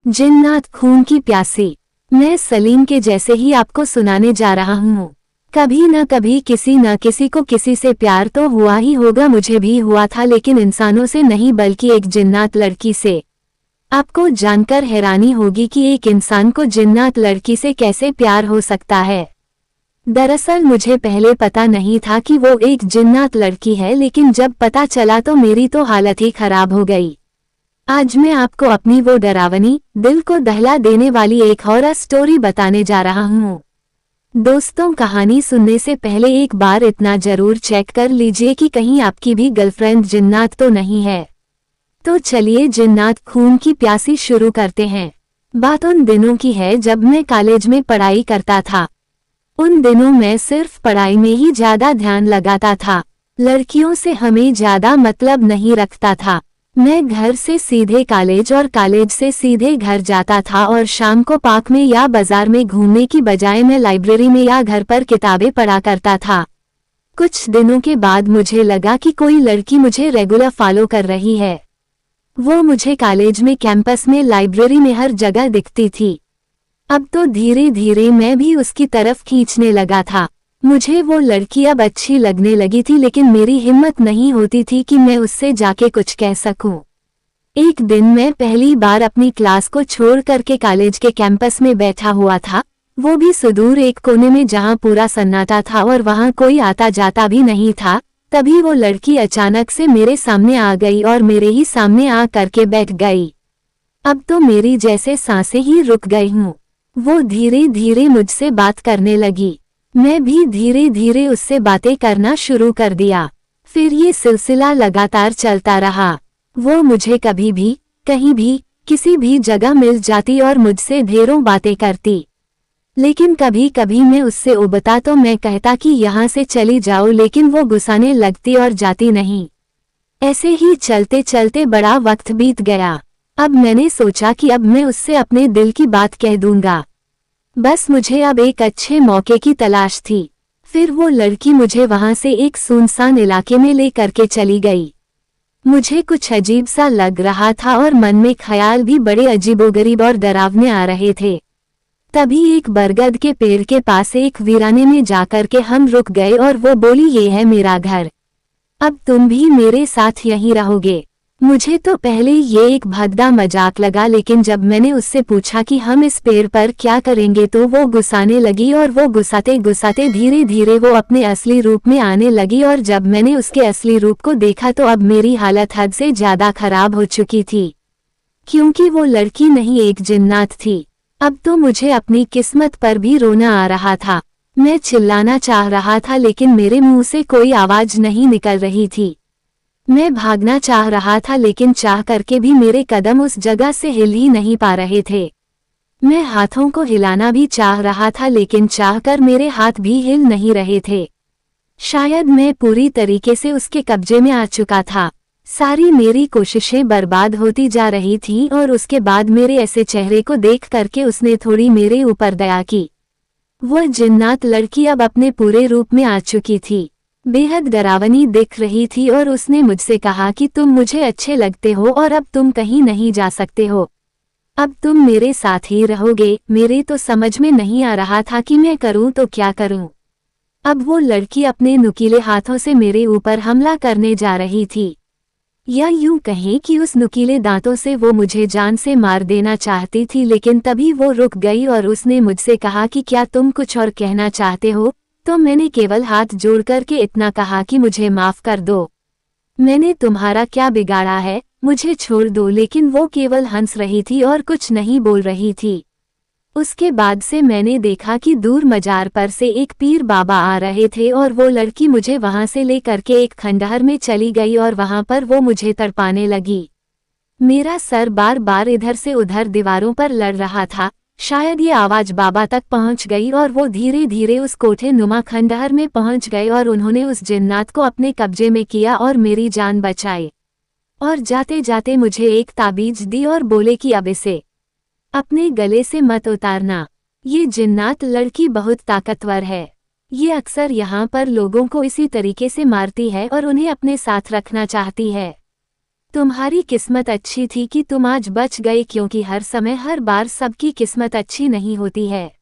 जिन्नात खून की प्यासी। मैं सलीम के जैसे ही आपको सुनाने जा रहा हूँ। कभी न कभी किसी न किसी को किसी से प्यार तो हुआ ही होगा, मुझे भी हुआ था, लेकिन इंसानों से नहीं बल्कि एक जिन्नात लड़की से। आपको जानकर हैरानी होगी कि एक इंसान को जिन्नात लड़की से कैसे प्यार हो सकता है। दरअसल मुझे पहले पता नहीं था कि वो एक जिन्नात लड़की है, लेकिन जब पता चला तो मेरी तो हालत ही खराब हो गई। आज मैं आपको अपनी वो डरावनी, दिल को दहला देने वाली एक हॉरर स्टोरी बताने जा रहा हूँ। दोस्तों, कहानी सुनने से पहले एक बार इतना जरूर चेक कर लीजिए कि कहीं आपकी भी गर्लफ्रेंड जिन्नात तो नहीं है। तो चलिए जिन्नात खून की प्यासी शुरू करते हैं। बात उन दिनों की है जब मैं कॉलेज में पढ़ाई करता था। उन दिनों मैं सिर्फ पढ़ाई में ही ज्यादा ध्यान लगाता था, लड़कियों से हमें ज्यादा मतलब नहीं रखता था। मैं घर से सीधे कॉलेज और कॉलेज से सीधे घर जाता था, और शाम को पार्क में या बाजार में घूमने की बजाय मैं लाइब्रेरी में या घर पर किताबें पढ़ा करता था। कुछ दिनों के बाद मुझे लगा कि कोई लड़की मुझे रेगुलर फॉलो कर रही है। वो मुझे कॉलेज में, कैंपस में, लाइब्रेरी में, हर जगह दिखती थी। अब तो धीरे धीरे मैं भी उसकी तरफ खींचने लगा था। मुझे वो लड़की अब अच्छी लगने लगी थी, लेकिन मेरी हिम्मत नहीं होती थी कि मैं उससे जाके कुछ कह सकूं। एक दिन मैं पहली बार अपनी क्लास को छोड़ करके कॉलेज के कैंपस में बैठा हुआ था, वो भी सुदूर एक कोने में जहां पूरा सन्नाटा था और वहां कोई आता जाता भी नहीं था। तभी वो लड़की अचानक से मेरे सामने आ गई और मेरे ही सामने आ करके बैठ गई। अब तो मेरी जैसे सांसें ही रुक गई हूँ। वो धीरे धीरे मुझसे बात करने लगी, मैं भी धीरे धीरे उससे बातें करना शुरू कर दिया। फिर ये सिलसिला लगातार चलता रहा। वो मुझे कभी भी, कहीं भी, किसी भी जगह मिल जाती और मुझसे ढेरों बातें करती। लेकिन कभी कभी मैं उससे उबता तो मैं कहता कि यहाँ से चली जाओ, लेकिन वो गुस्साने लगती और जाती नहीं। ऐसे ही चलते चलते बड़ा वक्त बीत गया। अब मैंने सोचा कि अब मैं उससे अपने दिल की बात कह दूंगा। बस मुझे अब एक अच्छे मौके की तलाश थी। फिर वो लड़की मुझे वहां से एक सुनसान इलाके में ले करके चली गई। मुझे कुछ अजीब सा लग रहा था और मन में ख्याल भी बड़े अजीबोगरीब और डरावने आ रहे थे। तभी एक बरगद के पेड़ के पास एक वीराने में जाकर के हम रुक गए और वो बोली, ये है मेरा घर, अब तुम भी मेरे साथ यहीं रहोगे। मुझे तो पहले ये एक भद्दा मजाक लगा, लेकिन जब मैंने उससे पूछा कि हम इस पेड़ पर क्या करेंगे तो वो गुस्साने लगी, और वो गुस्साते गुस्साते धीरे धीरे वो अपने असली रूप में आने लगी। और जब मैंने उसके असली रूप को देखा तो अब मेरी हालत हद से ज्यादा खराब हो चुकी थी, क्योंकि वो लड़की नहीं एक जिन्नात थी। अब तो मुझे अपनी किस्मत पर भी रोना आ रहा था। मैं चिल्लाना चाह रहा था, लेकिन मेरे मुंह से कोई आवाज नहीं निकल रही थी। मैं भागना चाह रहा था, लेकिन चाह करके भी मेरे कदम उस जगह से हिल ही नहीं पा रहे थे। मैं हाथों को हिलाना भी चाह रहा था, लेकिन चाहकर मेरे हाथ भी हिल नहीं रहे थे। शायद मैं पूरी तरीके से उसके कब्जे में आ चुका था। सारी मेरी कोशिशें बर्बाद होती जा रही थीं, और उसके बाद मेरे ऐसे चेहरे को देख करके उसने थोड़ी मेरे ऊपर दया की। वह जिन्नात लड़की अब अपने पूरे रूप में आ चुकी थी, बेहद डरावनी दिख रही थी, और उसने मुझसे कहा कि तुम मुझे अच्छे लगते हो और अब तुम कहीं नहीं जा सकते हो, अब तुम मेरे साथ ही रहोगे। मेरे तो समझ में नहीं आ रहा था कि मैं करूं तो क्या करूं। अब वो लड़की अपने नुकीले हाथों से मेरे ऊपर हमला करने जा रही थी, या यूं कहें कि उस नुकीले दांतों से वो मुझे जान से मार देना चाहती थी। लेकिन तभी वो रुक गई और उसने मुझसे कहा कि क्या तुम कुछ और कहना चाहते हो। तो मैंने केवल हाथ जोड़ करके इतना कहा कि मुझे माफ कर दो, मैंने तुम्हारा क्या बिगाड़ा है, मुझे छोड़ दो। लेकिन वो केवल हंस रही थी और कुछ नहीं बोल रही थी। उसके बाद से मैंने देखा कि दूर मजार पर से एक पीर बाबा आ रहे थे, और वो लड़की मुझे वहां से ले करके एक खंडहर में चली गई, और वहां पर वो मुझे तड़पाने लगी। मेरा सर बार बार इधर से उधर दीवारों पर लड़ रहा था। शायद ये आवाज बाबा तक पहुंच गई, और वो धीरे धीरे उस कोठे नुमा खंडहर में पहुंच गए, और उन्होंने उस जिन्नात को अपने कब्जे में किया और मेरी जान बचाई। और जाते जाते मुझे एक ताबीज दी और बोले कि अब इसे अपने गले से मत उतारना, ये जिन्नात लड़की बहुत ताकतवर है, ये अक्सर यहाँ पर लोगों को इसी तरीके से मारती है और उन्हें अपने साथ रखना चाहती है। तुम्हारी किस्मत अच्छी थी कि तुम आज बच गए, क्योंकि हर समय हर बार सबकी किस्मत अच्छी नहीं होती है।